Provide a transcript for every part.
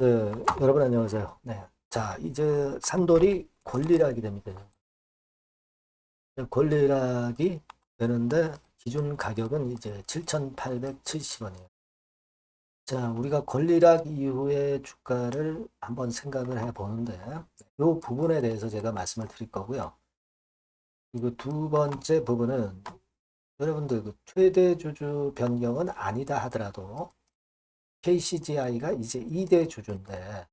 네, 여러분 안녕하세요. 네. 자, 이제 산돌이 권리락이 됩니다. 권리락이 되는데 기준 가격은 이제 7,870원이에요. 자, 우리가 권리락 이후의 주가를 한번 생각을 해 보는데 이 부분에 대해서 제가 말씀을 드릴 거고요. 그리고 두 번째 부분은 여러분들 그 최대 주주 변경은 아니다 하더라도 KCGI가 이제 2대 주주인데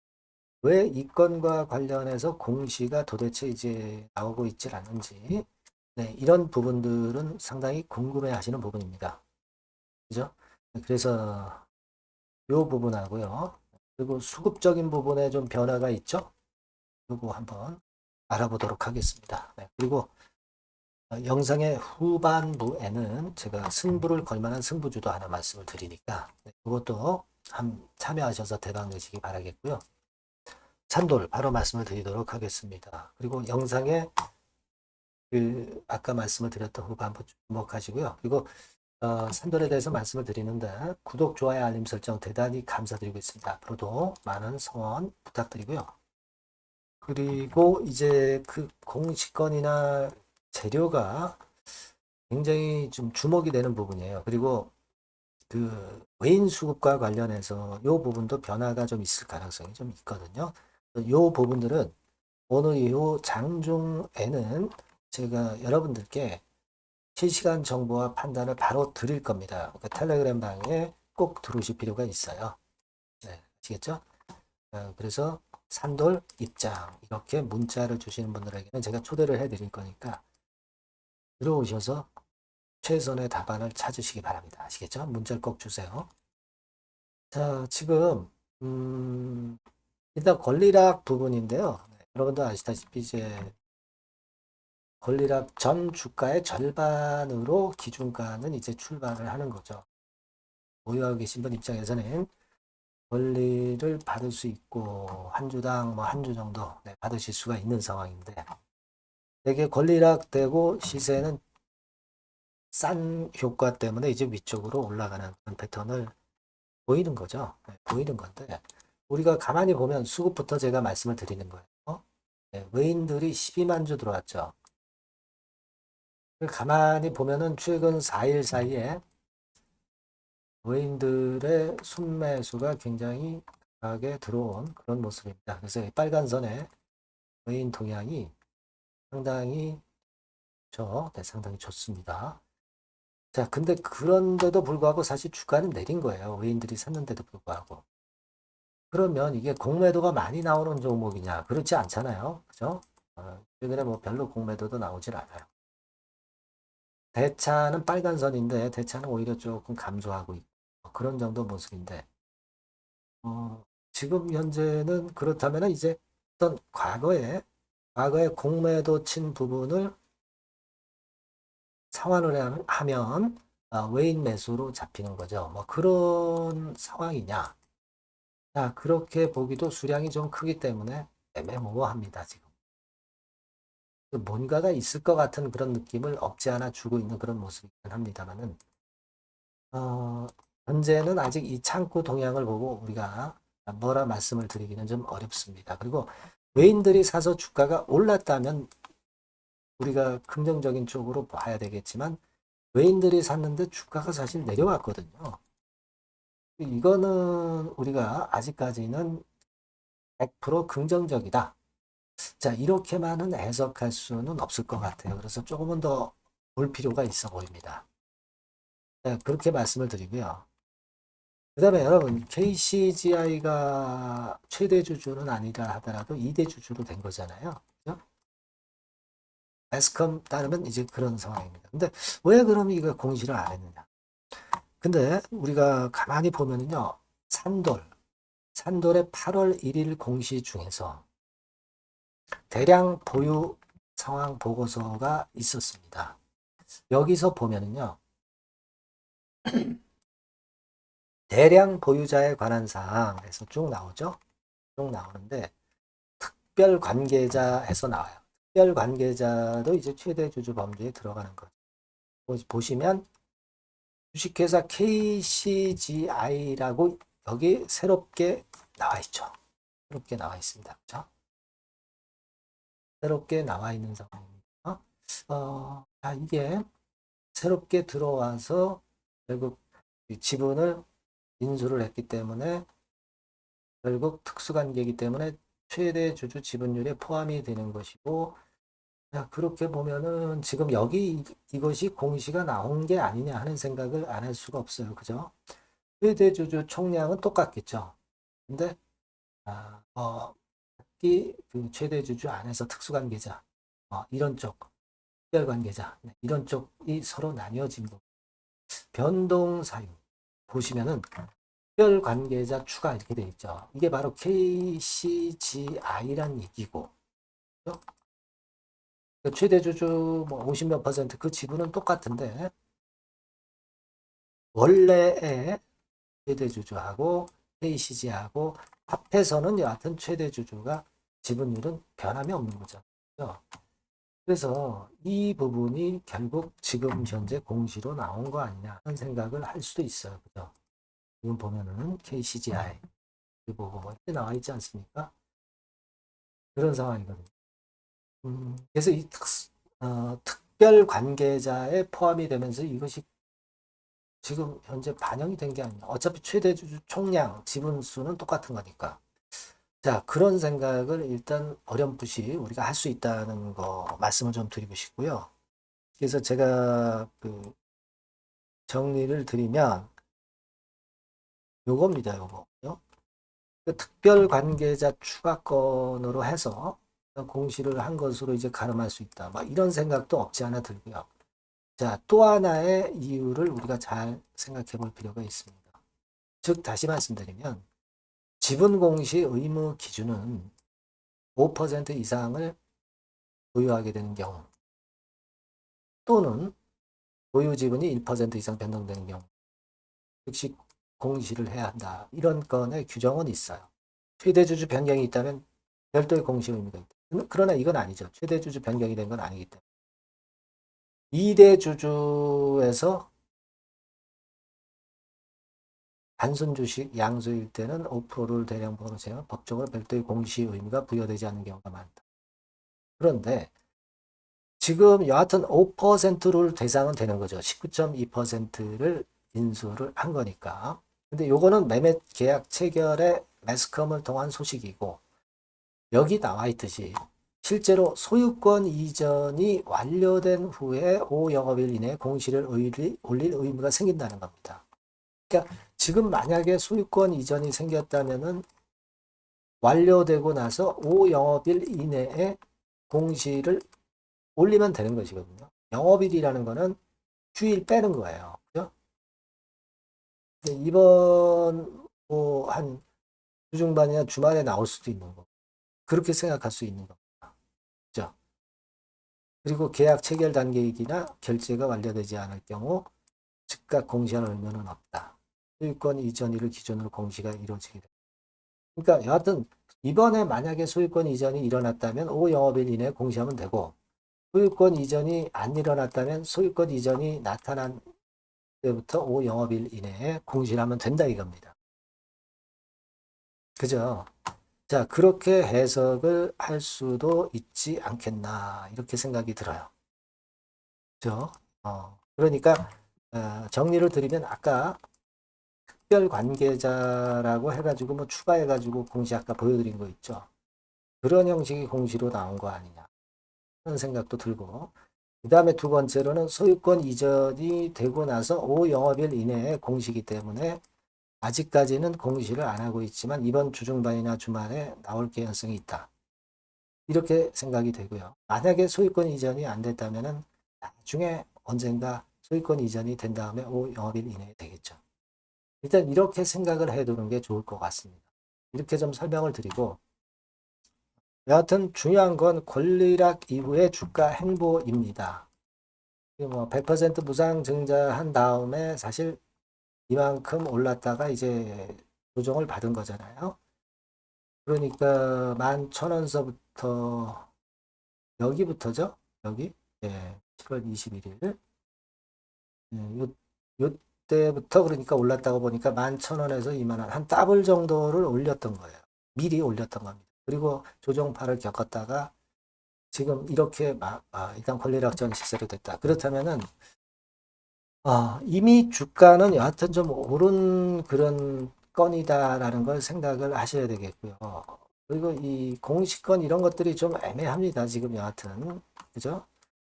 왜 이 건과 관련해서 공시가 도대체 이제 나오고 있질 않는지, 네, 이런 부분들은 상당히 궁금해 하시는 부분입니다. 그죠? 그래서 이 부분하고요. 그리고 수급적인 부분에 좀 변화가 있죠? 이거 한번 알아보도록 하겠습니다. 네, 그리고 영상의 후반부에는 제가 승부를 걸 만한 승부주도 하나 말씀을 드리니까 네, 그것도 한 참여하셔서 대박 내시기 바라겠고요. 산돌 바로 말씀을 드리도록 하겠습니다. 그리고 영상에 그 아까 말씀을 드렸던 후반부 주목하시고요. 그리고 산돌에 대해서 말씀을 드리는데 구독, 좋아요, 알림 설정 대단히 감사드리고 있습니다. 앞으로도 많은 성원 부탁드리고요. 그리고 이제 그 공시권이나 재료가 굉장히 좀 주목이 되는 부분이에요. 그리고 그 외인 수급과 관련해서 이 부분도 변화가 좀 있을 가능성이 좀 있거든요. 이 부분들은 오늘 이후 장중에는 제가 여러분들께 실시간 정보와 판단을 바로 드릴 겁니다. 그러니까 텔레그램 방에 꼭 들어오실 필요가 있어요. 네, 아시겠죠? 그래서 산돌 입장 이렇게 문자를 주시는 분들에게는 제가 초대를 해드릴 거니까 들어오셔서 최선의 답안을 찾으시기 바랍니다. 아시겠죠? 문자를 꼭 주세요. 자, 지금 일단 권리락 부분인데요. 네, 여러분도 아시다시피 이제 권리락 전 주가의 절반으로 기준가는 이제 출발을 하는 거죠. 보유하고 계신 분 입장에서는 권리를 받을 수 있고 한 주당 뭐 한 주 정도 네, 받으실 수가 있는 상황인데 되게 권리락 되고 시세는 싼 효과 때문에 이제 위쪽으로 올라가는 그런 패턴을 보이는 거죠. 네, 보이는 건데 우리가 가만히 보면 수급부터 제가 말씀을 드리는 거예요. 네, 외인들이 12만 주 들어왔죠. 가만히 보면은 최근 4일 사이에 외인들의 순매수가 굉장히 강하게 들어온 그런 모습입니다. 그래서 빨간 선에 외인 동향이 상당히 네, 상당히 좋습니다. 자, 근데 그런데도 불구하고 사실 주가는 내린 거예요. 외인들이 샀는데도 불구하고. 그러면 이게 공매도가 많이 나오는 종목이냐? 그렇지 않잖아요. 그죠? 최근에 뭐 별로 공매도도 나오질 않아요. 대차는 빨간 선인데 대차는 오히려 조금 감소하고 있고 그런 정도 모습인데 어, 지금 현재는 그렇다면 이제 어떤 과거에 공매도 친 부분을 상환을 하면 외인 매수로 잡히는 거죠. 뭐 그런 상황이냐? 자, 그렇게 보기도 수량이 좀 크기 때문에 애매모호합니다, 지금. 뭔가가 있을 것 같은 그런 느낌을 없지 않아 주고 있는 그런 모습이긴 합니다만은, 어, 현재는 아직 이 창구 동향을 보고 우리가 뭐라 말씀을 드리기는 좀 어렵습니다. 그리고 외인들이 사서 주가가 올랐다면 우리가 긍정적인 쪽으로 봐야 되겠지만, 외인들이 샀는데 주가가 사실 내려왔거든요. 이거는 우리가 아직까지는 100% 긍정적이다. 자, 이렇게만은 해석할 수는 없을 것 같아요. 그래서 조금은 더 볼 필요가 있어 보입니다. 네, 그렇게 말씀을 드리고요. 그 다음에 여러분, KCGI가 최대 주주는 아니라 하더라도 2대 주주로 된 거잖아요. 그죠? 매스컴 따르면 이제 그런 상황입니다. 근데 왜 그럼 이거 공시를 안 했느냐? 근데 우리가 가만히 보면은요, 산돌, 산돌의 8월 1일 공시 중에서 대량 보유 상황 보고서가 있었습니다. 여기서 보면은요, 대량 보유자에 관한 사항에서 쭉 나오죠. 쭉 나오는데 특별 관계자에서 나와요. 특별 관계자도 이제 최대 주주 범주에 들어가는 거죠. 보시면 주식회사 KCGI라고 여기 새롭게 나와 있죠. 새롭게 나와 있습니다. 그죠? 새롭게 나와 있는 상황입니다. 자, 이게 새롭게 들어와서 결국 이 지분을 인수를 했기 때문에 결국 특수관계이기 때문에 최대 주주 지분율에 포함이 되는 것이고, 자, 그렇게 보면은 지금 여기 이것이 공시가 나온 게 아니냐 하는 생각을 안 할 수가 없어요. 그죠? 최대 주주 총량은 똑같겠죠. 근데 그 최대 주주 안에서 특수관계자, 이런 쪽, 특별관계자, 네, 이런 쪽이 서로 나뉘어진 거. 변동 사유 보시면은 특별관계자 추가 이렇게 돼 있죠. 이게 바로 KCGI란 얘기고, 그죠? 그 최대 주주 뭐 50몇 퍼센트 그 지분은 똑같은데 원래의 최대 주주하고 KCG하고 합해서는 여하튼 최대 주주가 지분율은 변함이 없는 거죠. 그죠? 그래서 이 부분이 결국 지금 현재 공시로 나온 거 아니냐 하는 생각을 할 수도 있어요. 그죠? 지금 보면은 KCGI 그리고 뭐 이렇게 나와 있지 않습니까? 그런 상황이거든요. 그래서 이 특별 관계자에 포함이 되면서 이것이 지금 현재 반영이 된 게 아니라 어차피 최대 주주 총량 지분수는 똑같은 거니까. 자, 그런 생각을 일단 어렴풋이 우리가 할 수 있다는 거 말씀을 좀 드리고 싶고요. 그래서 제가 그 정리를 드리면 요겁니다. 요거. 그 특별 관계자 추가권으로 해서 공시를 한 것으로 이제 가름할 수 있다. 막 이런 생각도 없지 않아 들고요. 자, 또 하나의 이유를 우리가 잘 생각해 볼 필요가 있습니다. 즉, 다시 말씀드리면, 지분 공시 의무 기준은 5% 이상을 보유하게 되는 경우, 또는 보유 지분이 1% 이상 변동되는 경우, 즉시 공시를 해야 한다. 이런 건의 규정은 있어요. 최대 주주 변경이 있다면 별도의 공시 의무가 있다. 그러나 이건 아니죠. 최대 주주 변경이 된 건 아니기 때문에. 2대 주주에서 단순 주식 양수일 때는 5%를 대량 보너스에 법적으로 별도의 공시 의무가 부여되지 않는 경우가 많다. 그런데 지금 여하튼 5%를 대상은 되는 거죠. 19.2%를 인수를 한 거니까. 근데 요거는 매매 계약 체결의 매스컴을 통한 소식이고, 여기 나와 있듯이 실제로 소유권 이전이 완료된 후에 5영업일 이내에 공시를 올릴 의무가 생긴다는 겁니다. 그러니까 지금 만약에 소유권 이전이 생겼다면은 완료되고 나서 5영업일 이내에 공시를 올리면 되는 것이거든요. 영업일이라는 거는 휴일 빼는 거예요. 그죠? 이번 한 주중반이나 주말에 나올 수도 있는 거. 그렇게 생각할 수 있는 겁니다. 그죠? 그리고 계약 체결 단계이기나 결제가 완료되지 않을 경우 즉각 공시할 의무는 없다. 소유권 이전일을 기준으로 공시가 이루어지게 됩니다. 그러니까 여하튼 이번에 만약에 소유권 이전이 일어났다면 5영업일 이내에 공시하면 되고, 소유권 이전이 안 일어났다면 소유권 이전이 나타난 때부터 5영업일 이내에 공시를 하면 된다 이겁니다. 그죠? 자, 그렇게 해석을 할 수도 있지 않겠나 이렇게 생각이 들어요. 그죠? 그러니까 정리를 드리면 아까 특별 관계자라고 해가지고 뭐 추가해가지고 공시 아까 보여드린 거 있죠. 그런 형식의 공시로 나온 거 아니냐 하는 생각도 들고, 그 다음에 두 번째로는 소유권 이전이 되고 나서 5영업일 이내에 공시기 때문에 아직까지는 공시를 안 하고 있지만 이번 주중반이나 주말에 나올 개연성이 있다. 이렇게 생각이 되고요. 만약에 소유권 이전이 안 됐다면은 나중에 언젠가 소유권 이전이 된 다음에 5영업일 이내에 되겠죠. 일단 이렇게 생각을 해두는 게 좋을 것 같습니다. 이렇게 좀 설명을 드리고, 여하튼 중요한 건 권리락 이후의 주가 행보입니다. 뭐 100% 무상 증자한 다음에 사실 이만큼 올랐다가 이제 조정을 받은 거잖아요. 그러니까 11,000원서부터 여기부터죠. 여기 7월 21일 요, 요 이때부터 그러니까 올랐다고 보니까 11,000원에서 20,000원 한 더블 정도를 올렸던 거예요. 미리 올렸던 겁니다. 그리고 조정파를 겪었다가 지금 이렇게 일단 권리락전 시세로 됐다. 그렇다면은 이미 주가는 여하튼 좀 오른 그런 건이다라는 걸 생각을 하셔야 되겠고요. 그리고 이 공시권 이런 것들이 좀 애매합니다. 지금 여하튼. 그죠?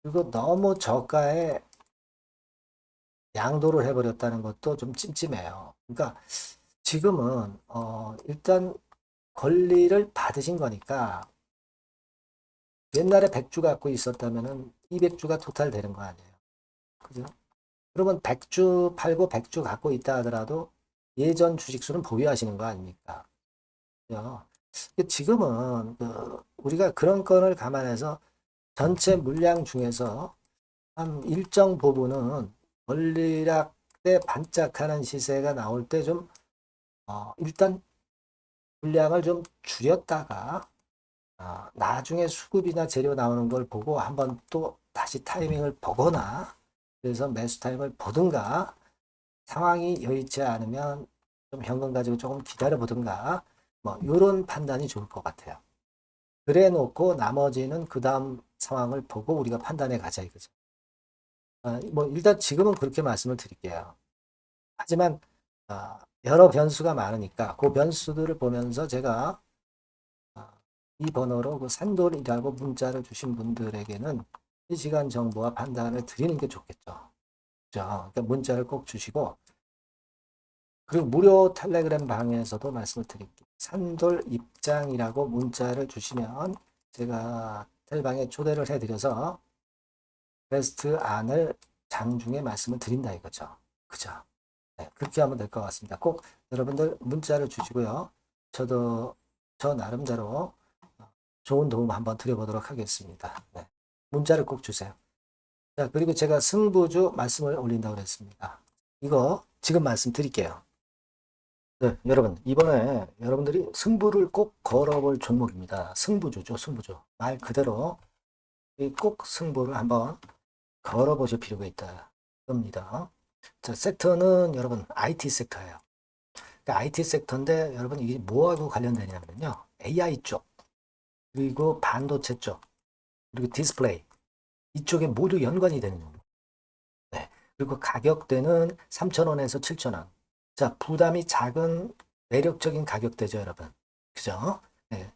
그리고 너무 저가에 양도를 해버렸다는 것도 좀 찜찜해요. 그러니까 지금은 일단 권리를 받으신 거니까 옛날에 100주 갖고 있었다면은 200주가 토탈 되는 거 아니에요. 그죠? 그러면 100주 팔고 100주 갖고 있다 하더라도 예전 주식수는 보유하시는 거 아닙니까? 그죠? 지금은 우리가 그런 건을 감안해서 전체 물량 중에서 한 일정 부분은 권리락 때 반짝하는 시세가 나올 때 좀 일단 물량을 좀 줄였다가 나중에 수급이나 재료 나오는 걸 보고 한번 또 다시 타이밍을 보거나 그래서 매수 타임을 보든가 상황이 여의치 않으면 좀 현금 가지고 조금 기다려 보든가 뭐 이런 판단이 좋을 것 같아요. 그래 놓고 나머지는 그 다음 상황을 보고 우리가 판단해 가자 이거죠. 뭐 일단 지금은 그렇게 말씀을 드릴게요. 하지만 여러 변수가 많으니까 그 변수들을 보면서 제가 이 번호로 그 산돌이라고 문자를 주신 분들에게는 실시간 정보와 판단을 드리는 게 좋겠죠. 그죠? 그러니까 문자를 꼭 주시고 그리고 무료 텔레그램 방에서도 말씀을 드릴게요. 산돌 입장이라고 문자를 주시면 제가 텔방에 초대를 해드려서 베스트 안을 장중에 말씀을 드린다 이거죠. 그죠? 네, 그렇게 하면 될 것 같습니다. 꼭 여러분들 문자를 주시고요. 저도 저 나름대로 좋은 도움 한번 드려보도록 하겠습니다. 네, 문자를 꼭 주세요. 자, 그리고 제가 승부주 말씀을 올린다고 그랬습니다. 이거 지금 말씀드릴게요. 네, 여러분, 이번에 여러분들이 승부를 꼭 걸어볼 종목입니다. 승부주죠, 승부주. 말 그대로 꼭 승부를 한번 걸어보실 필요가 있다. 겁니다. 자, 섹터는 여러분 IT 섹터예요. 그러니까 IT 섹터인데 여러분 이게 뭐하고 관련되냐면요. AI 쪽, 그리고 반도체 쪽, 그리고 디스플레이 이쪽에 모두 연관이 되는 겁니다. 네. 그리고 가격대는 3,000원에서 7,000원. 자, 부담이 작은 매력적인 가격대죠, 여러분. 그죠? 네.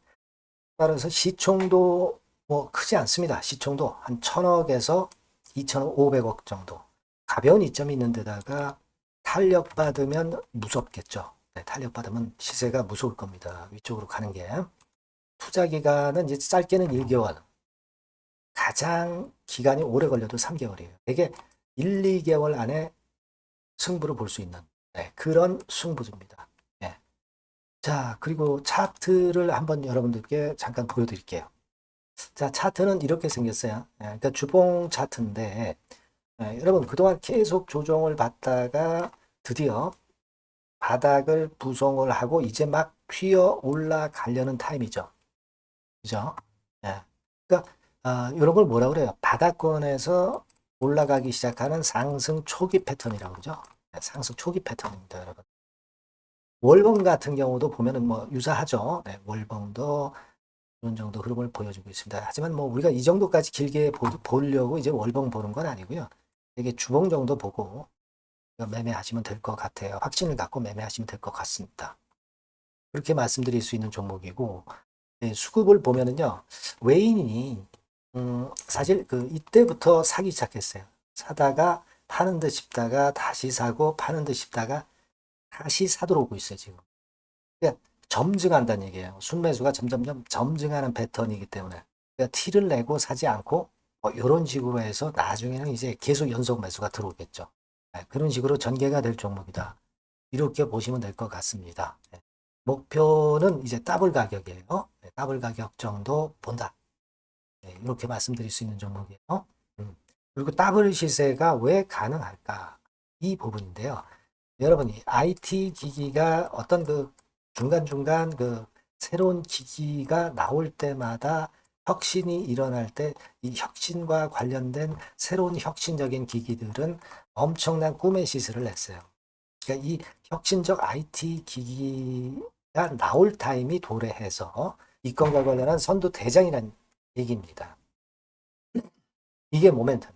따라서 시총도 뭐 크지 않습니다. 시총도 한 1,000억에서 2,500억 정도. 가벼운 이점이 있는 데다가 탄력받으면 무섭겠죠. 네, 탄력받으면 시세가 무서울 겁니다. 위쪽으로 가는 게. 투자 기간은 이제 짧게는 1개월. 가장 기간이 오래 걸려도 3개월이에요. 되게 1, 2개월 안에 승부를 볼 수 있는 그런 승부입니다. 네. 자, 그리고 차트를 한번 여러분들께 잠깐 보여드릴게요. 자, 차트는 이렇게 생겼어요. 그러니까 주봉 차트인데 여러분 그동안 계속 조정을 받다가 드디어 바닥을 부송을 하고 이제 막 튀어 올라가려는 타임이죠. 그죠? 예. 그러니까 이런 걸 뭐라 그래요? 바닥권에서 올라가기 시작하는 상승 초기 패턴이라고 그러죠. 상승 초기 패턴입니다, 여러분. 월봉 같은 경우도 보면은 뭐 유사하죠. 네, 월봉도 이런 정도 흐름을 보여주고 있습니다. 하지만 뭐 우리가 이 정도까지 길게 보려고 이제 월봉 보는 건 아니고요. 이게 주봉 정도 보고 매매하시면 될 것 같아요. 확신을 갖고 매매하시면 될 것 같습니다. 그렇게 말씀드릴 수 있는 종목이고 네, 수급을 보면은요. 외인이 사실 그 이때부터 사기 시작했어요. 사다가 파는 듯 싶다가 다시 사고 파는 듯 싶다가 다시 사들어오고 있어요, 지금. 그러니까 점증한다는 얘기예요. 순매수가 점점점 점증하는 패턴이기 때문에. 그러니까 티를 내고 사지 않고 뭐 이런 식으로 해서 나중에는 이제 계속 연속 매수가 들어오겠죠. 네, 그런 식으로 전개가 될 종목이다. 이렇게 보시면 될 것 같습니다. 네. 목표는 이제 더블 가격이에요. 네, 더블 가격 정도 본다. 네, 이렇게 말씀드릴 수 있는 종목이에요. 그리고 더블 시세가 왜 가능할까? 이 부분인데요. 여러분이 IT 기기가 어떤 그 중간중간 그 새로운 기기가 나올 때마다 혁신이 일어날 때 이 혁신과 관련된 새로운 혁신적인 기기들은 엄청난 꿈의 시술을 했어요. 그러니까 이 혁신적 IT 기기가 나올 타임이 도래해서 이 건과 관련한 선두 대장이라는 얘기입니다. 이게 모멘텀이에요.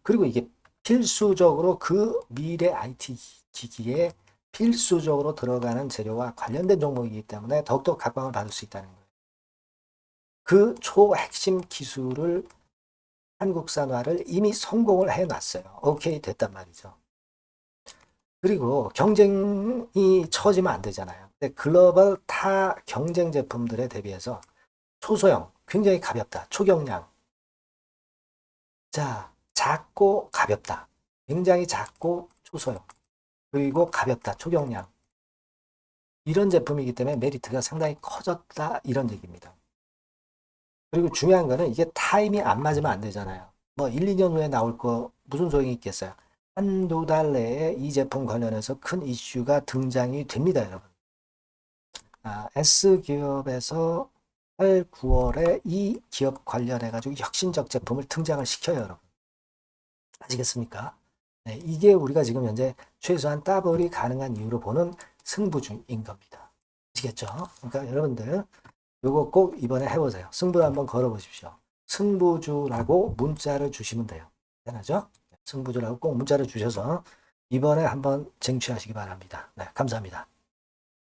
그리고 이게 필수적으로 그 미래 IT 기기에 필수적으로 들어가는 재료와 관련된 종목이기 때문에 더욱더 각광을 받을 수 있다는 거예요. 그 초핵심 기술을 한국산화를 이미 성공을 해놨어요. 오케이 됐단 말이죠. 그리고 경쟁이 처지면 안 되잖아요. 근데 글로벌 타 경쟁 제품들에 대비해서 초소형, 굉장히 가볍다. 초경량. 자, 작고 가볍다. 굉장히 작고 초소형. 그리고 가볍다. 초경량. 이런 제품이기 때문에 메리트가 상당히 커졌다. 이런 얘기입니다. 그리고 중요한 거는 이게 타임이 안 맞으면 안 되잖아요. 뭐 1, 2년 후에 나올 거 무슨 소용이 있겠어요. 한두 달 내에 이 제품 관련해서 큰 이슈가 등장이 됩니다, 여러분. S기업에서 8, 9월에 이 기업 관련해가지고 혁신적 제품을 등장을 시켜요, 여러분. 아시겠습니까? 네, 이게 우리가 지금 현재 최소한 더블이 가능한 이유로 보는 승부주인 겁니다. 아시겠죠? 그러니까 여러분들 요거 꼭 이번에 해보세요. 승부를 한번 걸어보십시오. 승부주라고 문자를 주시면 돼요. 대단하죠? 승부주라고 꼭 문자를 주셔서 이번에 한번 쟁취하시기 바랍니다. 네, 감사합니다.